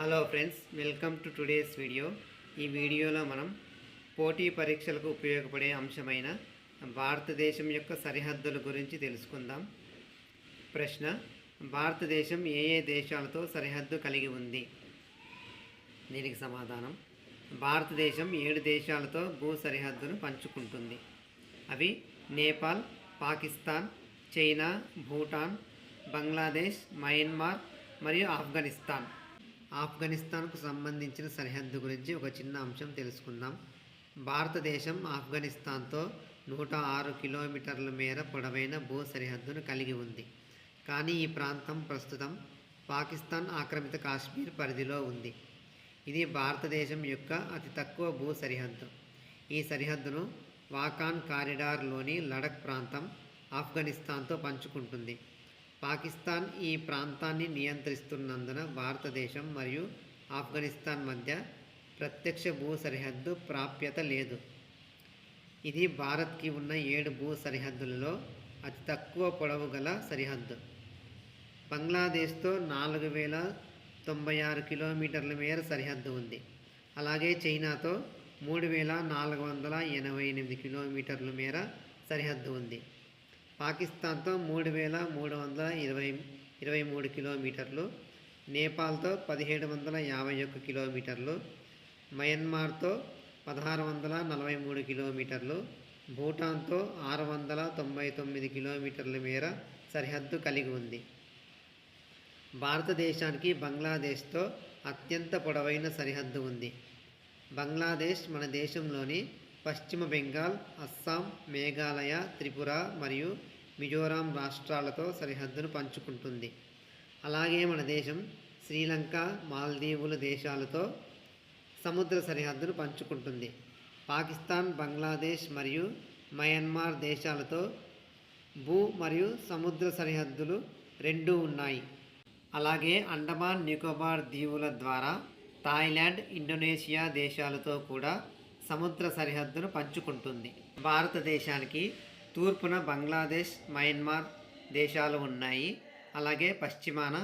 Hello friends, welcome to today's video. ఈ వీడియోలో మనం పోటీ పరీక్షలకు ఉపయోగపడే అంశమైన భారతదేశం యొక్క సరిహద్దుల గురించి తెలుసుకుందాం. ప్రశ్న: భారతదేశం ఏ ఏ దేశాలతో సరిహద్దు కలిగి ఉంది? దీనికి సమాధానం: భారతదేశం 7 దేశాలతో భూ సరిహద్దును పంచుకుంటుంది. అవి నేపాల్, పాకిస్తాన్, చైనా, భూటాన్, బంగ్లాదేశ్, మయన్మార్ మరియు ఆఫ్ఘనిస్తాన్. ఆఫ్ఘనిస్తాన్కు సంబంధించిన సరిహద్దు గురించి ఒక చిన్న అంశం తెలుసుకుందాం. భారతదేశం ఆఫ్ఘనిస్తాన్తో 106 కిలోమీటర్ల మేర పొడవైన భూ సరిహద్దును కలిగి ఉంది. కానీ ఈ ప్రాంతం ప్రస్తుతం పాకిస్తాన్ ఆక్రమిత కాశ్మీర్ పరిధిలో ఉంది. ఇది భారతదేశం యొక్క అతి తక్కువ భూ సరిహద్దు. ఈ సరిహద్దును వాకాన్ కారిడార్లోని లడఖ్ ప్రాంతం ఆఫ్ఘనిస్తాన్తో పంచుకుంటుంది. పాకిస్తాన్ ఈ ప్రాంతాన్ని నియంత్రిస్తున్నందున భారతదేశం మరియు ఆఫ్ఘనిస్తాన్ మధ్య ప్రత్యక్ష భూ సరిహద్దు ప్రాప్యత లేదు. ఇది భారత్కి ఉన్న 7 భూ సరిహద్దులలో అతి తక్కువ పొడవు గల సరిహద్దు. బంగ్లాదేశ్తో 4096 కిలోమీటర్ల మేర సరిహద్దు ఉంది. అలాగే చైనాతో 3488 కిలోమీటర్ల మేర సరిహద్దు ఉంది. పాకిస్తాన్తో 3323 కిలోమీటర్లు, నేపాల్తో 1751 కిలోమీటర్లు, మయన్మార్తో 1643 కిలోమీటర్లు, భూటాన్తో 699 కిలోమీటర్ల మేర సరిహద్దు కలిగి ఉంది. భారతదేశానికి బంగ్లాదేశ్తో అత్యంత పొడవైన సరిహద్దు ఉంది. బంగ్లాదేశ్ మన దేశంలోని పశ్చిమ బెంగాల్, అస్సాం, మేఘాలయ, త్రిపుర మరియు మిజోరాం రాష్ట్రాలతో సరిహద్దును పంచుకుంటుంది. అలాగే మన దేశం శ్రీలంక, మాల్దీవుల దేశాలతో సముద్ర సరిహద్దును పంచుకుంటుంది. పాకిస్తాన్, బంగ్లాదేశ్ మరియు మయన్మార్ దేశాలతో భూ మరియు సముద్ర సరిహద్దులు రెండూ ఉన్నాయి. అలాగే అండమాన్ నికోబార్ దీవుల ద్వారా థాయిలాండ్, ఇండోనేషియా దేశాలతో కూడా సముద్ర సరిహద్దును పంచుకుంటుంది. భారతదేశానికి తూర్పున బంగ్లాదేశ్, మయన్మార్ దేశాలు ఉన్నాయి. అలాగే పశ్చిమాన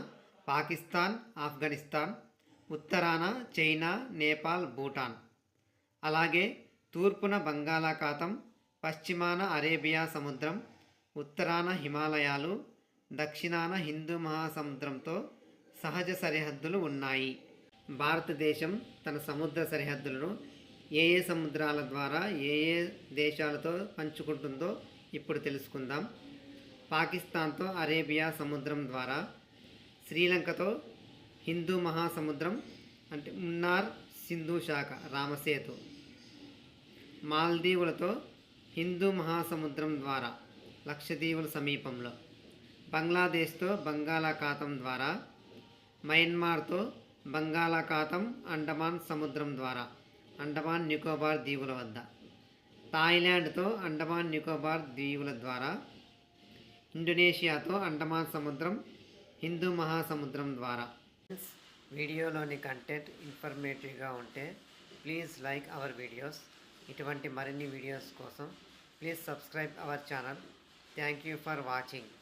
పాకిస్తాన్, ఆఫ్ఘనిస్తాన్, ఉత్తరాన చైనా, నేపాల్, భూటాన్. అలాగే తూర్పున బంగాళాఖాతం, పశ్చిమాన అరేబియా సముద్రం, ఉత్తరాన హిమాలయాలు, దక్షిణాన హిందూ మహాసముద్రంతో సహజ సరిహద్దులు ఉన్నాయి. భారతదేశం తన సముద్ర సరిహద్దులను ఏ ఏ సముద్రాల ద్వారా ఏ ఏ దేశాలతో పంచుకుంటుందో ఇప్పుడు తెలుసుకుందాం. పాకిస్తాన్తో అరేబియా సముద్రం ద్వారా, శ్రీలంకతో హిందూ మహాసముద్రం అంటే మున్నార్ సింధు శాఖ రామసేతు, మాల్దీవులతో హిందూ మహాసముద్రం ద్వారా లక్షద్వీపుల సమీపంలో, బంగ్లాదేశ్తో బంగాళాఖాతం ద్వారా, మయన్మార్తో బంగాళాఖాతం అండమాన్ సముద్రం ద్వారా అండమాన్ నికోబార్ దీవుల వద్ద, థాయిలాండ్తో అండమాన్ నికోబార్ దీవుల ద్వారా, ఇండోనేషియాతో అండమాన్ సముద్రం, హిందూ మహాసముద్రం ద్వారా. వీడియోలోని కంటెంట్ ఇన్ఫర్మేటివ్గా ఉంటే ప్లీజ్ లైక్ అవర్ వీడియోస్. ఇటువంటి మరిన్ని వీడియోస్ కోసం please subscribe our channel. Thank you for watching.